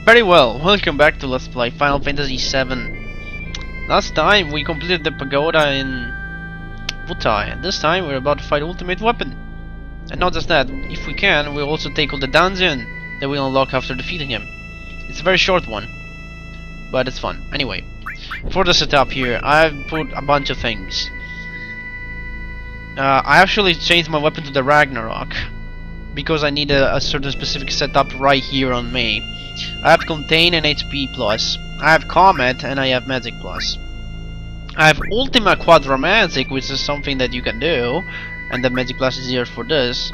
Very well, welcome back to Let's Play Final Fantasy VII. Last time we completed the pagoda in Wutai, and this time we're about to fight Ultimate Weapon. And not just that, if we can, we'll also take on the dungeon that we'll unlock after defeating him. It's a very short one, but it's fun. Anyway, for the setup here, I've put a bunch of things. I actually changed my weapon to the Ragnarok, because I need a certain specific setup right here on me. I have Contain and HP plus, I have Comet and I have Magic plus. I have Ultima Quadra Magic, which is something that you can do, and the Magic plus is here for this.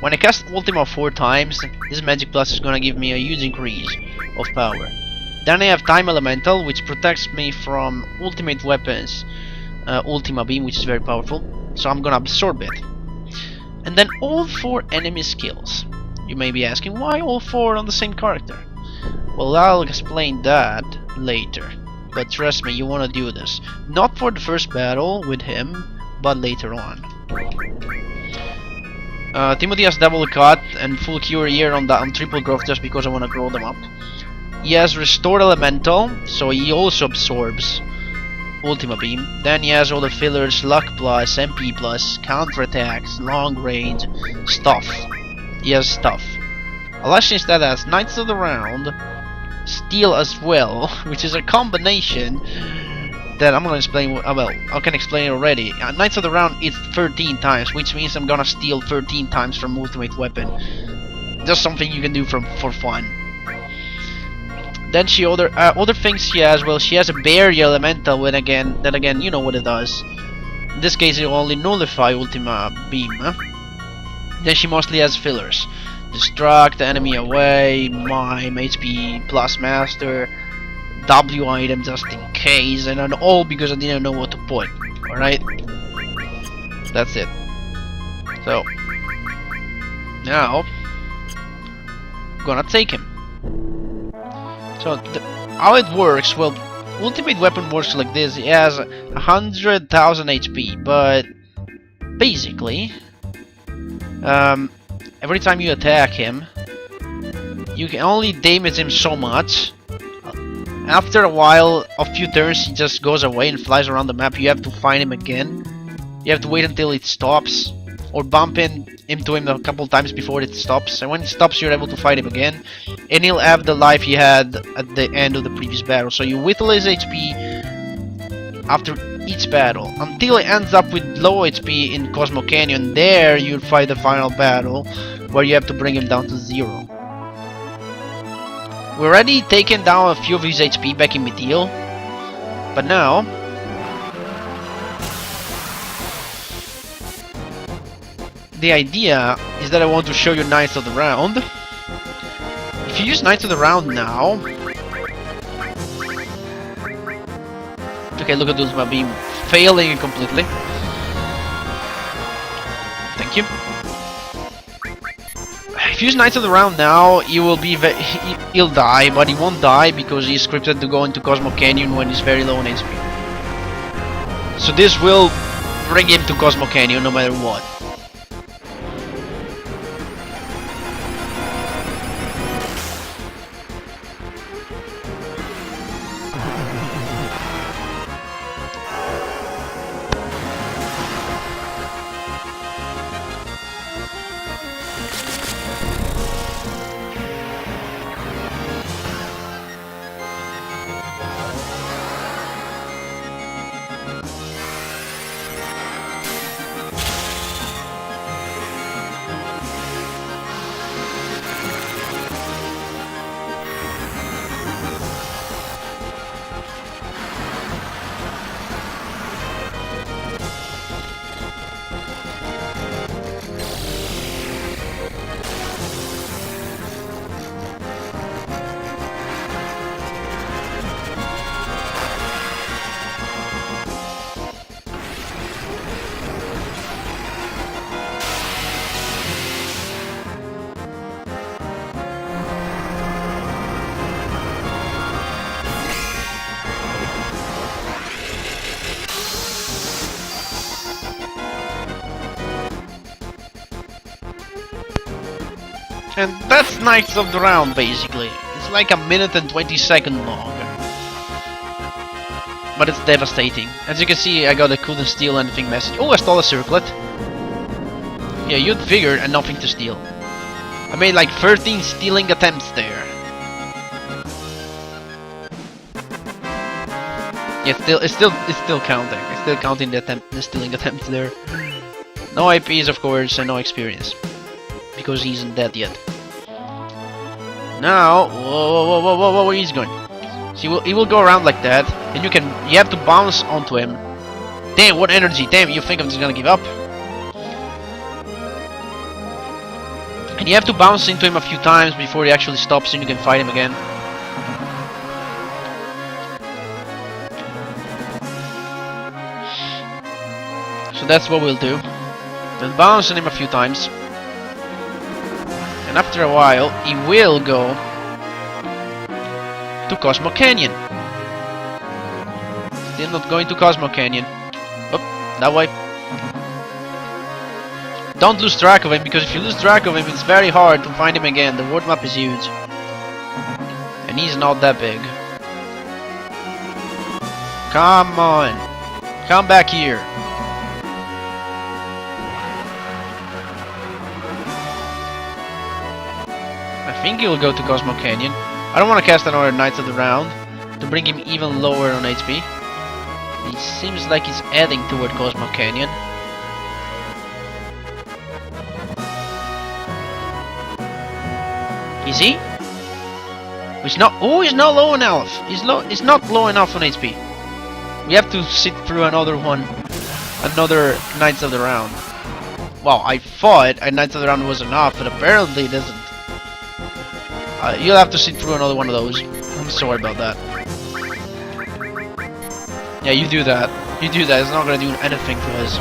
When I cast Ultima 4 times, this Magic plus is gonna give me a huge increase of power. Then I have Time Elemental, which protects me from ultimate weapons, Ultima Beam, which is very powerful, so I'm gonna absorb it. And then all 4 enemy skills. You may be asking, why all 4 on the same character? Well, I'll explain that later. But trust me, you wanna do this. Not for the first battle with him, but later on. Timothy has double cut and full cure here on triple growth just because I wanna grow them up. He has Restored Elemental, so he also absorbs Ultima Beam. Then he has all the fillers, Luck plus, MP plus, counterattacks, long range, stuff. He has stuff. Alash instead has Knights of the Round, Steel as well, which is a combination that I'm gonna explain. Well, I can explain it already. Knights of the Round is 13 times, which means I'm gonna steal 13 times from Ultimate Weapon. Just something you can do for fun. Then she other things she has. Well, she has a Barrier Elemental. Then again, you know what it does. In this case, it will only nullify Ultima Beam. Then she mostly has fillers. Distract the enemy away, Mime, HP plus Master, W item just in case, and then all because I didn't know what to put. Alright? That's it. So, now, I'm gonna take him. So, how it works, well, Ultimate Weapon works like this. It has 100,000 HP, but basically, every time you attack him, you can only damage him so much. After a while, a few turns, he just goes away and flies around the map. You have to find him again. You have to wait until it stops, or bump into him a couple times before it stops. And when it stops, you're able to fight him again, and he'll have the life he had at the end of the previous battle. So you whittle his HP after each battle until it ends up with low HP in Cosmo Canyon. There you fight the final battle where you have to bring him down to 0. We're already taken down a few of his HP back in Midil, but now the idea is that I want to show you Knights of the Round. If you use Knights of the Round now, okay, look at Ultima Beam failing completely. Thank you. If you use Knights of the Round now, he'll die, but he won't die because he's scripted to go into Cosmo Canyon when he's very low on HP. So this will bring him to Cosmo Canyon no matter what. And that's Knights of the Round, basically. It's like a minute and 20-second long. But it's devastating. As you can see, I got a couldn't steal anything message. Oh, I stole a circlet. Yeah, you'd figure and nothing to steal. I made like 13 stealing attempts there. Yeah, it's still counting. It's still counting the stealing attempts there. No IPs, of course, and no experience, because he isn't dead yet. Now, whoa, where he's going? So he will go around like that, and you have to bounce onto him. Damn, what energy! Damn, you think I'm just gonna give up? And you have to bounce into him a few times before he actually stops, and you can fight him again. So that's what we'll do. Then bounce on him a few times. And after a while, he will go to Cosmo Canyon. Still not going to Cosmo Canyon. Oh, that way. Don't lose track of him, because if you lose track of him, it's very hard to find him again. The world map is huge. And he's not that big. Come on. Come back here. I think he will go to Cosmo Canyon. I don't want to cast another Knights of the Round to bring him even lower on HP. He seems like he's heading toward Cosmo Canyon. Is he? He's not. Oh, he's not low enough. He's not low enough on HP. We have to sit through another one, another Knights of the Round. Well, I thought a Knights of the Round was enough, but apparently it isn't. You'll have to sit through another one of those. I'm sorry about that. Yeah, you do that. You do that. It's not gonna do anything to us.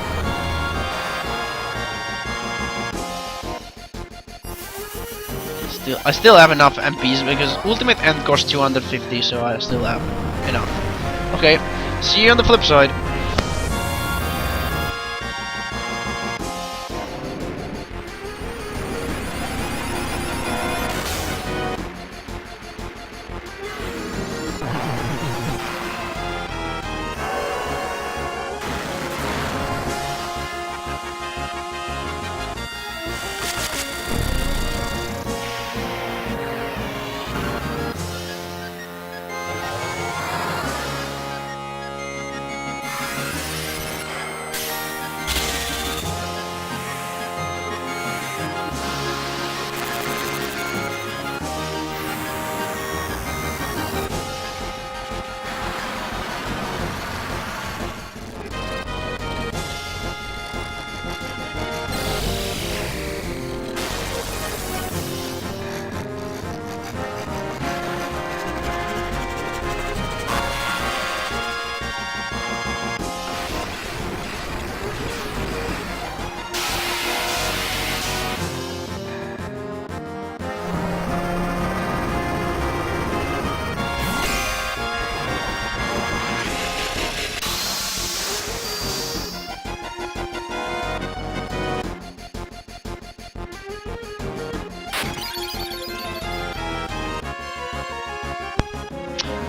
I still have enough MPs because Ultimate End costs 250, so I still have enough. Okay, see you on the flip side.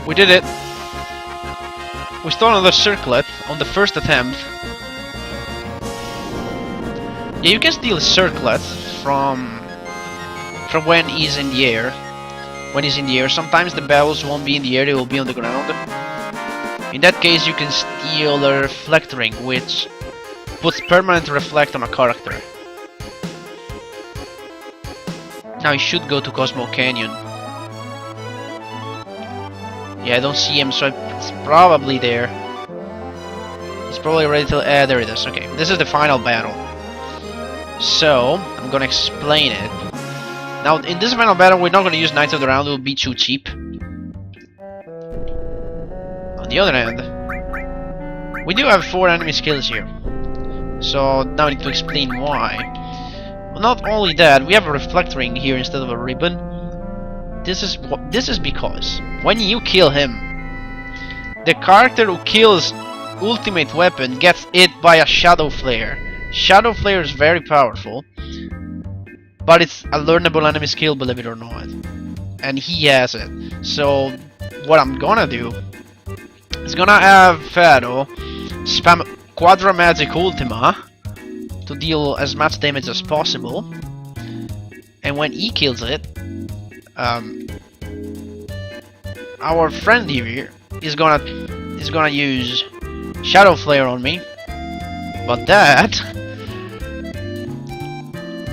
We did it. We stole another circlet on the first attempt. Yeah, you can steal circlets from when he's in the air. When he's in the air, sometimes the bells won't be in the air; they will be on the ground. In that case, you can steal a reflect ring, which puts permanent reflect on a character. Now he should go to Cosmo Canyon. Yeah, I don't see him, so it's probably there. He's probably ready to... there it is. Okay, this is the final battle. So, I'm gonna explain it. Now, in this final battle, we're not gonna use Knights of the Round, it will be too cheap. On the other hand, we do have 4 enemy skills here. So, now I need to explain why. Well, not only that, we have a reflect ring here instead of a ribbon. This is because when you kill him, the character who kills ultimate weapon gets hit by a shadow flare. Shadow flare is very powerful, but it's a learnable enemy skill, believe it or not. and he has it. So what I'm gonna do is gonna have Fado spam Quadra Magic Ultima to deal as much damage as possible, and when he kills it, our friend here is gonna use Shadow Flare on me, but that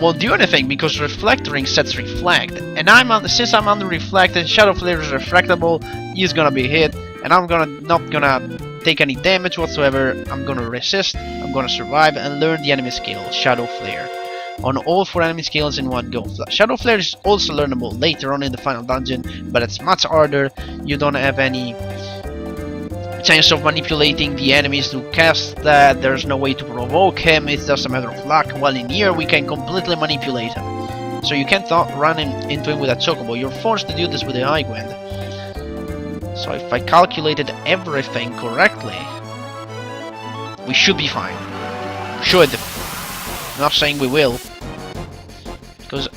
won't do anything because Reflectoring sets Reflect, and since I'm under Reflected, Shadow Flare is refractable. He's gonna be hit, and I'm not gonna take any damage whatsoever. I'm gonna resist, I'm gonna survive, and learn the enemy skill, Shadow Flare, on all 4 enemy skills in one go. Shadow Flare is also learnable later on in the final dungeon, but it's much harder. You don't have any chance of manipulating the enemies to cast that. There's no way to provoke him. It's just a matter of luck. While in here, we can completely manipulate him. So you can't run into him with a Chocobo. You're forced to do this with the High Wind. So if I calculated everything correctly, we should be fine. Should. I'm not saying we will, because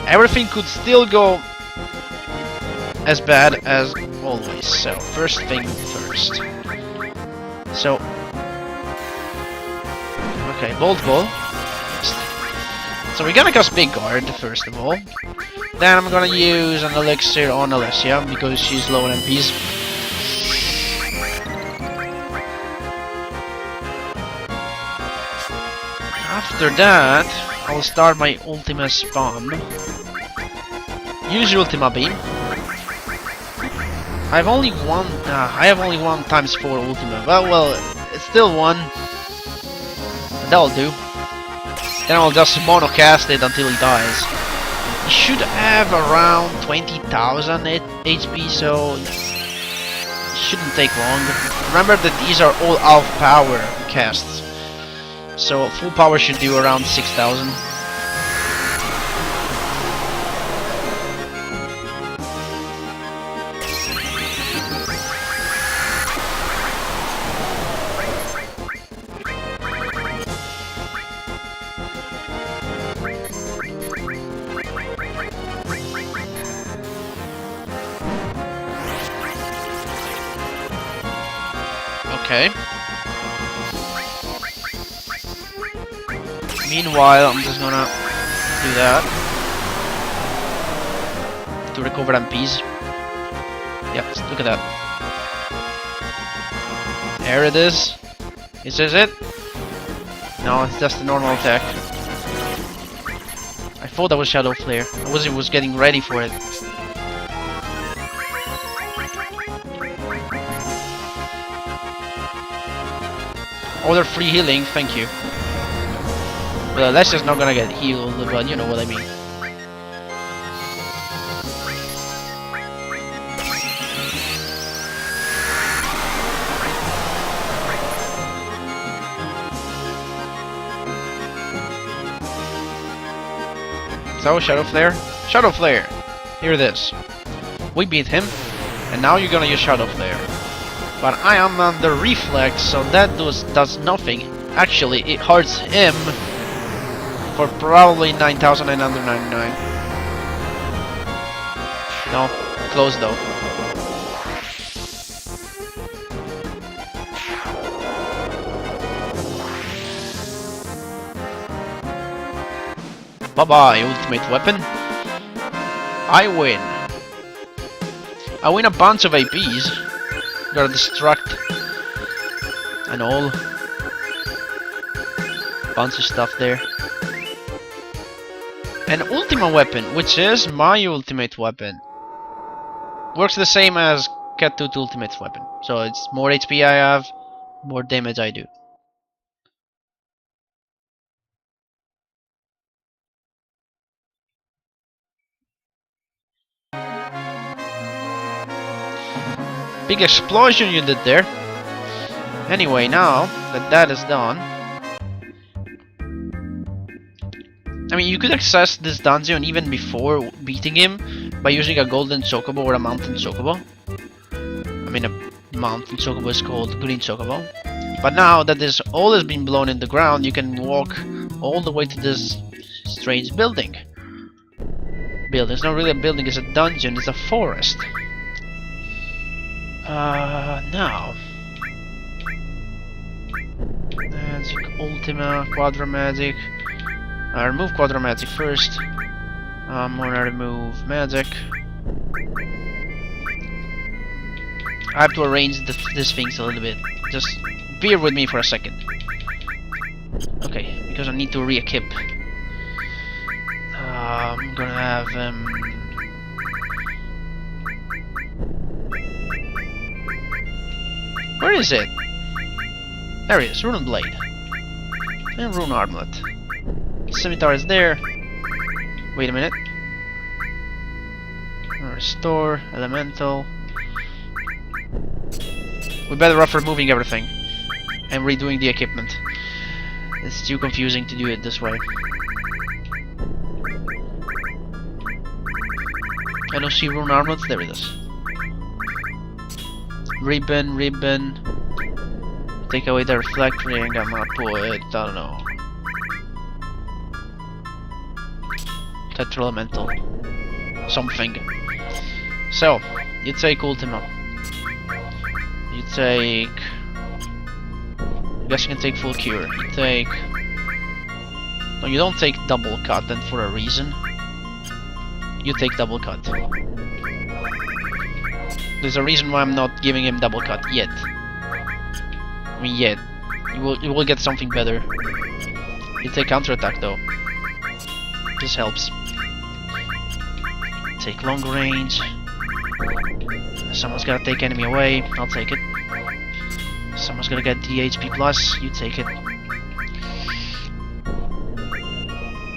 everything could still go as bad as always. So first thing first. So okay, Bolt Ball. So we're gonna cast Big Guard first of all. Then I'm gonna use an elixir on Alessia because she's low on MPs. After that, I'll start my Ultima spam. Use Ultima Beam. I have only one ×4 Ultima. Well, it's still one. That'll do. Then I'll just monocast it until he dies. He should have around 20,000 HP, so it shouldn't take long. Remember that these are all half power casts, so full power should do around 6,000. Okay. Meanwhile, I'm just gonna do that to recover MPs. Yep, look at that. There it is. Is this it? No, it's just a normal attack. I thought that was Shadow Flare. I was getting ready for it. Order free healing, thank you. Well, that's just not gonna get healed, but you know what I mean. So, Shadow Flare? Shadow Flare! Here it is. We beat him, and now you're gonna use Shadow Flare. But I am under Reflex, so that does nothing. Actually, it hurts him for probably 9,999. No, close though. Bye-bye, ultimate weapon. I win. I win a bunch of APs. Gotta destruct and all. Bunch of stuff there. An Ultima weapon, which is my ultimate weapon. Works the same as Cat 2 ultimate weapon. So it's more HP I have, more damage I do. Big explosion you did there. Anyway, now that that is done, I mean, you could access this dungeon even before beating him by using a golden chocobo or a mountain chocobo. I mean, a mountain chocobo is called green chocobo. But now that this all has been blown in the ground, you can walk all the way to this strange building. building. It's not really a building, it's a dungeon, it's a forest. Now. Magic, Ultima, Quadra Magic. I remove Quadra Magic first. I'm gonna remove Magic. I have to arrange these things a little bit. Just bear with me for a second. Okay, because I need to re-equip. I'm gonna have where is it? There it is, Rune Blade. And Rune Armlet. Scimitar is there. Wait a minute. Restore, Elemental. We better off removing everything and redoing the equipment. It's too confusing to do it this way. I don't see Rune Armlets, there it is. Ribbon. Take away the reflect ring, I'm gonna put, I don't know. Tetralemental. Something. So, you take Ultima. You take... I guess you can take full cure. You take... No, you don't take double cut, and for a reason. You take double cut. There's a reason why I'm not giving him double cut yet. I mean, yet. You will get something better. You take counterattack though. This helps. Take long range. Someone's gotta take enemy away. I'll take it. Someone's gonna get the HP plus. You take it.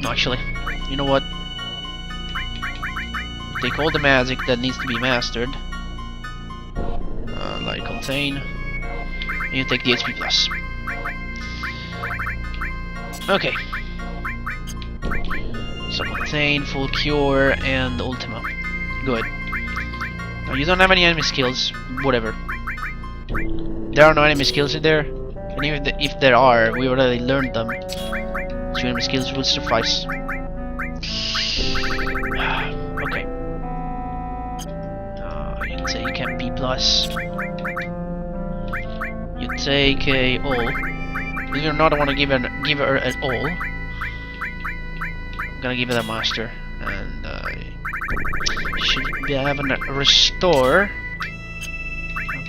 No, actually, you know what? Take all the magic that needs to be mastered. Like contain. And you take the HP plus. Okay. So contain, full cure, and Ultima. Good. Now you don't have any enemy skills. Whatever. There are no enemy skills in there. And even if there are, we already learned them. 2 enemy skills will suffice. Okay. You take MP plus. You take a all. Believe it or not, I want to give her an all. I'm gonna give it a master, and should be having a restore.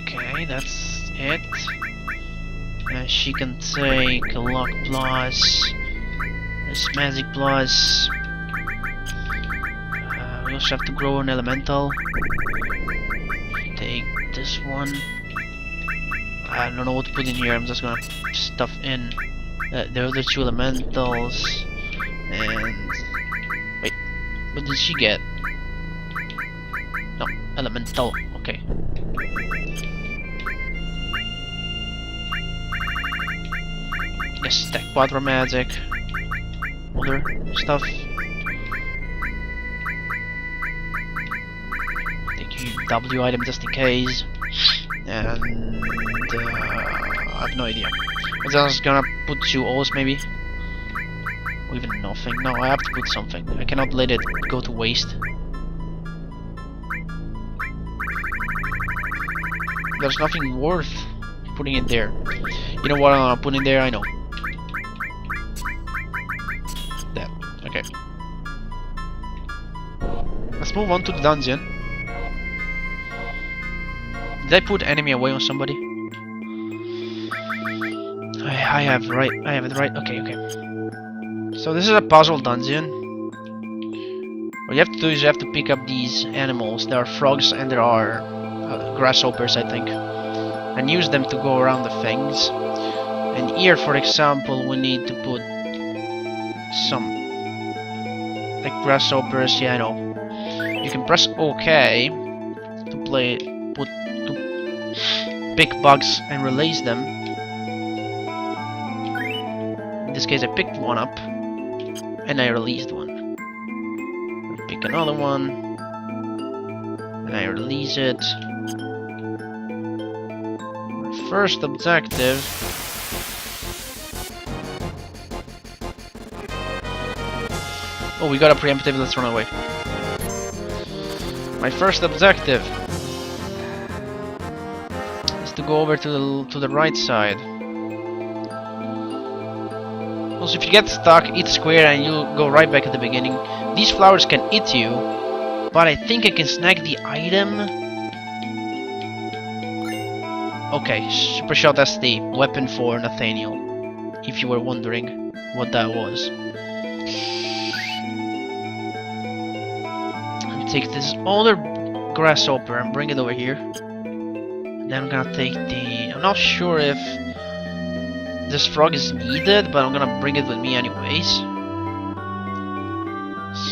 Okay, that's it. She can take a lock plus, this magic plus. We also have to grow an elemental. Take this one. I don't know what to put in here. I'm just gonna stuff in the other 2 elementals. And wait, what did she get? No, elemental. Okay. Yes, take Quadra Magic. Other stuff. Take W item just in case. And I have no idea. I'm just gonna put 2 alls maybe. Or even nothing. No, I have to put something. I cannot let it go to waste. There's nothing worth putting it there. You know what I'm gonna put in there? I know. That. Okay. Let's move on to the dungeon. Did I put enemy away on somebody? I have it right. Okay. So this is a puzzle dungeon. What you have to do is you have to pick up these animals. There are frogs and there are grasshoppers, I think, and use them to go around the things. And here, for example, we need to put some like grasshoppers. Yeah, I know. You can press OK to pick bugs and release them. In this case, I picked one up and I released one. I pick another one and I release it. My first objective Oh, we got a preemptive, let's run away. My first objective is to go over to the right side. Also, if you get stuck, eat square and you'll go right back at the beginning. These flowers can eat you, but I think I can snag the item. Okay, Super Shot SD, weapon for Nathaniel, if you were wondering what that was. And take this other grasshopper and bring it over here. Then I'm gonna take the... I'm not sure if this frog is needed, but I'm gonna bring it with me anyways.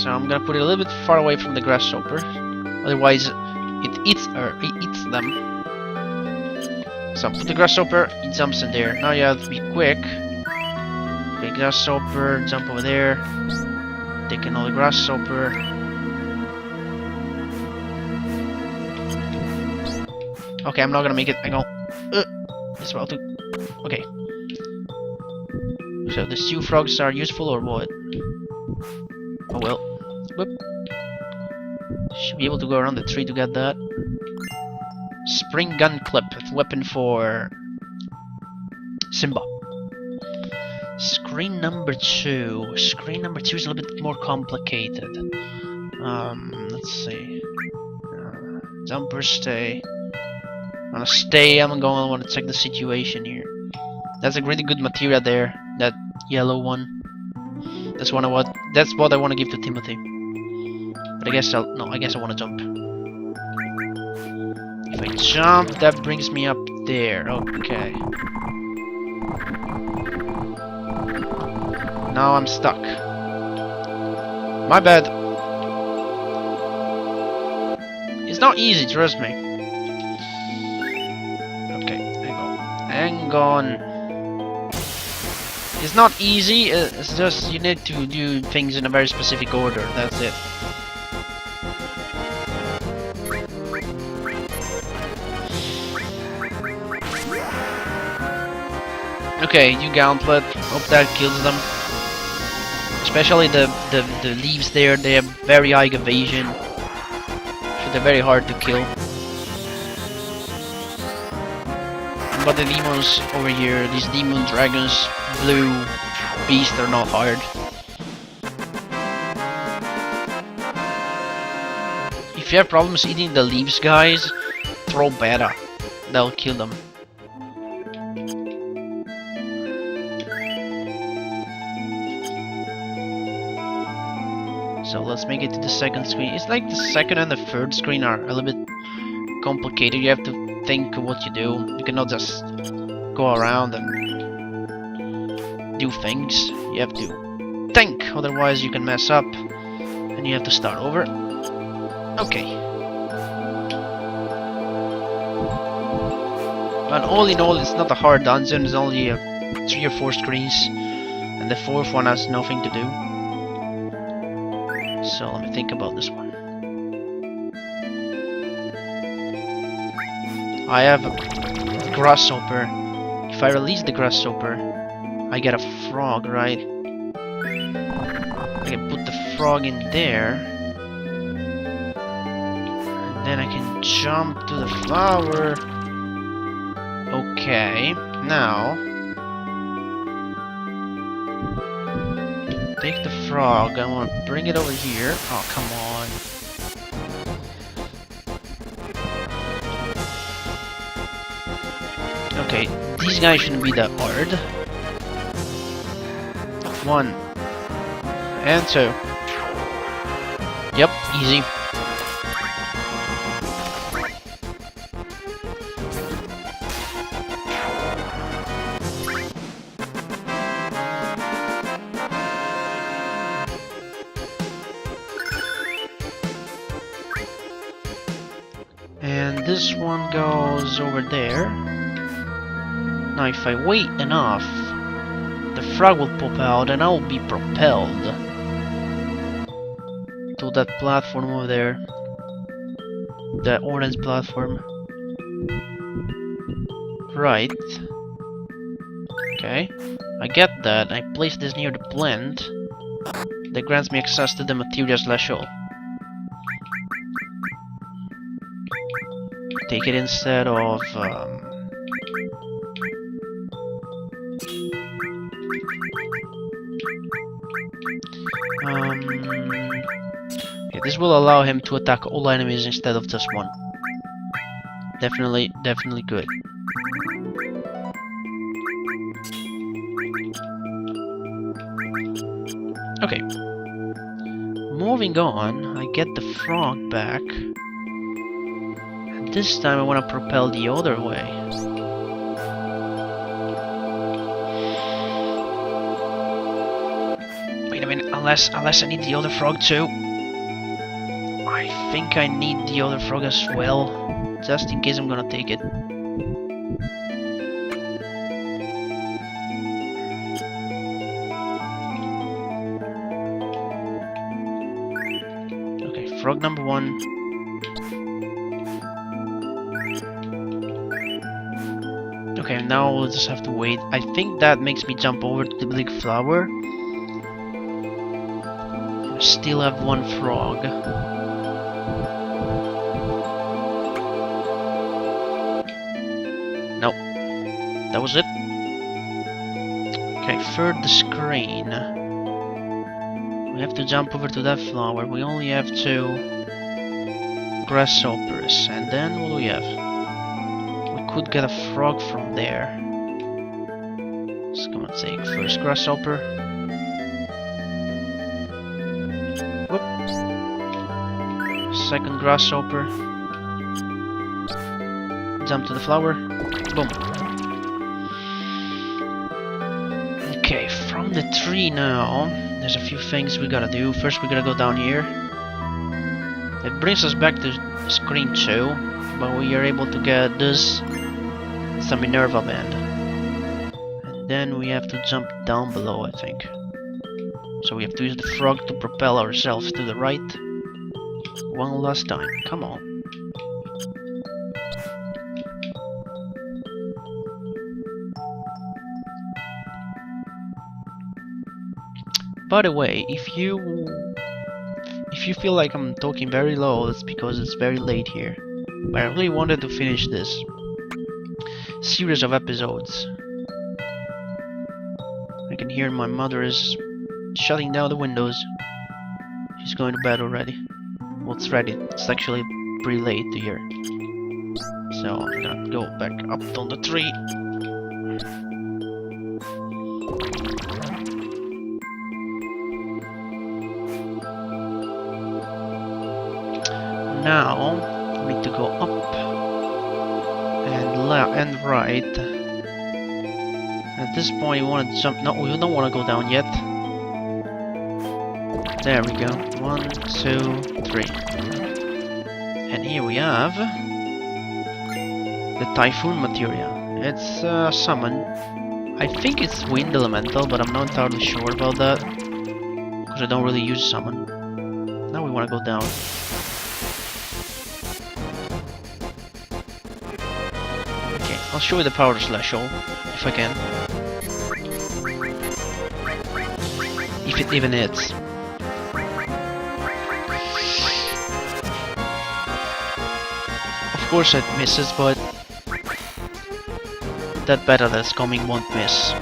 So I'm gonna put it a little bit far away from the grasshopper, otherwise it eats them. So put the grasshopper, it jumps in there. Now you have to be quick. Okay, grasshopper, jump over there. Take another grasshopper. Okay, I'm not gonna make it. I go. It's about to. Okay. So the two frogs are useful or what? Oh well. Whoop. Should be able to go around the tree to get that. Spring gun clip, weapon for Simba. Screen number 2. Screen number 2 is a little bit more complicated. Let's see. Jumper stay. I'm gonna stay. I want to check the situation here. That's a really good material there. That yellow one. That's what I want to give to Timothy. But I guess I want to jump. If I jump, that brings me up there. Okay. Now I'm stuck. My bad. It's not easy, trust me. Okay, hang on. It's not easy, it's just you need to do things in a very specific order, that's it. Okay, you gauntlet. Hope that kills them. Especially the leaves there, they have very high evasion. So they're very hard to kill. But the demons over here, these demon dragons, blue beasts, are not hard. If you have problems eating the leaves, guys, throw beta. That'll kill them. So let's make it to the second screen. It's like the second and the third screen are a little bit complicated. You have to think of what you do. You cannot just go around and do things. You have to think, otherwise you can mess up and you have to start over. Okay. But all in all, it's not a hard dungeon. It's only 3 or 4 screens, and the 4th one has nothing to do. So let me think about this one. I have a grasshopper. If I release the grasshopper, I get a frog, right? I can put the frog in there. And then I can jump to the flower. Okay, now take the frog. I want to bring it over here. Oh, come on. Okay, these guys shouldn't be that hard. 1 and 2. Yep, easy. And this one goes over there. Now if I wait enough, the frog will pop out and I will be propelled to that platform over there. The orange platform. Right. Okay. I get that. I place this near the plant. That grants me access to the materials slash all. Take it instead of... okay, this will allow him to attack all enemies instead of just one. Definitely good. Okay. Moving on, I get the frog back. And this time I want to propel the other way. Wait a minute, unless I need the other frog too. I think I need the other frog as well, just in case I'm gonna take it. Okay, frog number 1. Okay, now we'll just have to wait. I think that makes me jump over to the big flower. We still have 1 frog. Nope. That was it. Okay, third the screen. We have to jump over to that flower. We only have 2 grasshoppers. And then what do we have? We could get a frog from there. Let's come and take first grasshopper. Whoop. Second grasshopper. Jump to the flower. Boom. Okay, from the tree now, there's a few things we gotta do. First we gotta go down here. It brings us back to screen 2, but we are able to get this, some Minerva band. And then we have to jump down below, I think. So we have to use the frog to propel ourselves to the right. One last time, come on. By the way, if you feel like I'm talking very low, it's because it's very late here. But I really wanted to finish this series of episodes. I can hear my mother is shutting down the windows. She's going to bed already. Well, it's ready. It's actually pretty late to hear. So I'm gonna go back up on the tree. Now we need to go up and left and right. At this point, you want to jump. No, we don't want to go down yet. There we go. 1, 2, 3. And here we have the typhoon materia. It's summon. I think it's wind elemental, but I'm not entirely sure about that because I don't really use summon. Now we want to go down. I'll show you the power slash all, if I can. If it even hits. Of course it misses, but that battle that's coming won't miss.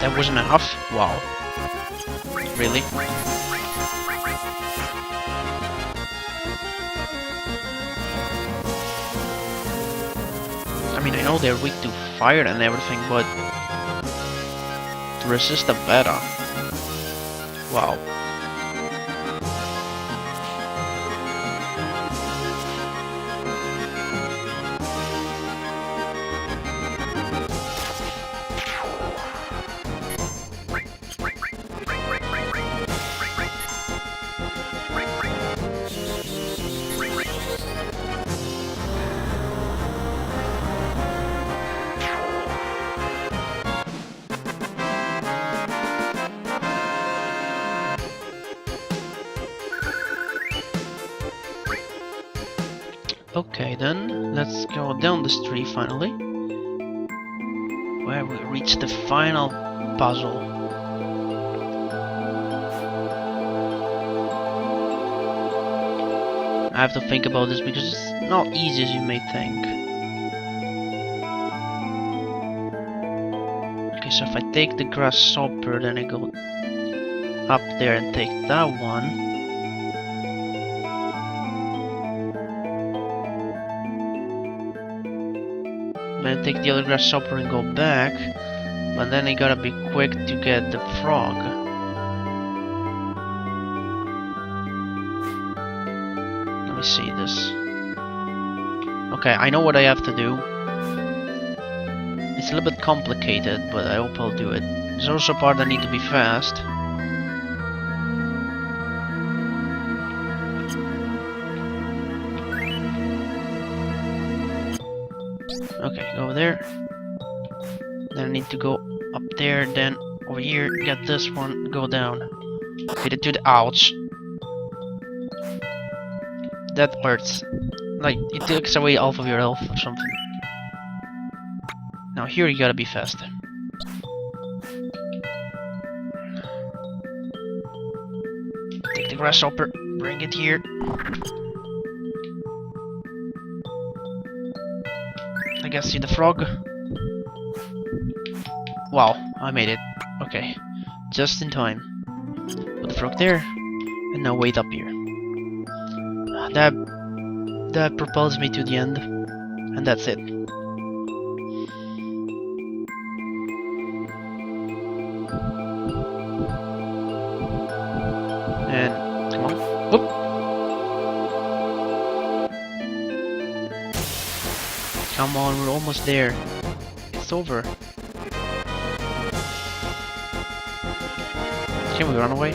That wasn't enough? Wow. Really? I mean, I know they're weak to fire and everything, but to resist the beta. Wow. Okay then, let's go down this tree finally. Where we reach the final puzzle. I have to think about this because it's not easy as you may think. Okay, so if I take the grasshopper, then I go up there and take that one. Then take the other grasshopper and go back, but then I gotta be quick to get the frog. Let me see this. Okay, I know what I have to do. It's a little bit complicated, but I hope I'll do it. There's also a part I need to be fast. Okay, go there. Then I need to go up there, then over here, get this one, go down. Hit it to the ouch. That hurts. Like, it takes away half of your health or something. Now here you gotta be fast. Take the grasshopper, bring it here. I guess see the frog. Wow, I made it. Okay, just in time. Put the frog there, and now wait up here. That propels me to the end, and that's it. And come on, whoop! Come on, we're almost there. It's over. Can we run away?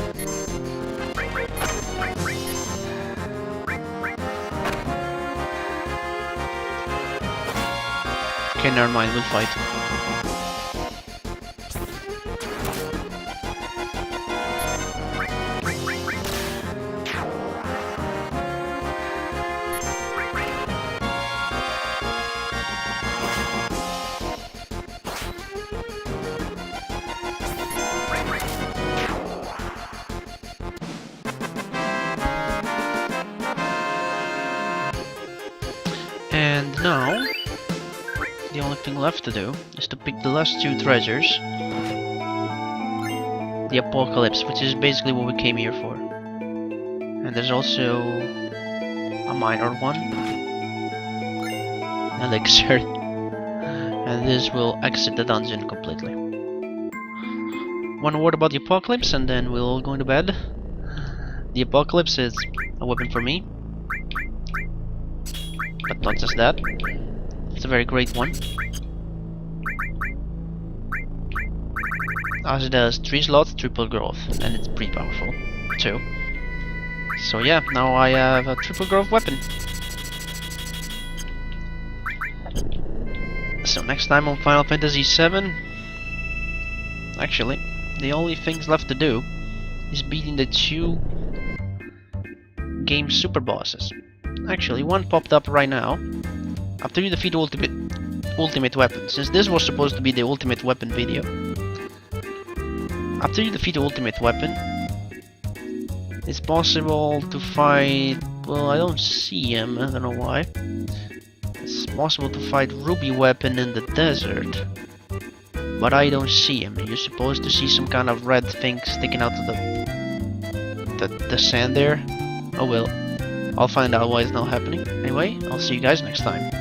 Okay, never mind, we'll fight. And now, the only thing left to do is to pick the last two treasures. The Apocalypse, which is basically what we came here for. And there's also a minor one. Elixir. And this will exit the dungeon completely. One word about the Apocalypse and then we'll all go to bed. The Apocalypse is a weapon for me. But not just that. It's a very great one. As it does 3 slots, triple growth, and it's pretty powerful too. So yeah, now I have a triple growth weapon. So next time on Final Fantasy VII, actually, the only things left to do is beating the 2 game super bosses. Actually, one popped up right now. After you defeat ultimate weapon, since this was supposed to be the ultimate weapon video. After you defeat the ultimate weapon, it's possible to fight... Well, I don't see him, I don't know why. It's possible to fight Ruby Weapon in the desert. But I don't see him. You're supposed to see some kind of red thing sticking out of the sand there. Oh well. I'll find out why it's not happening. Anyway, I'll see you guys next time.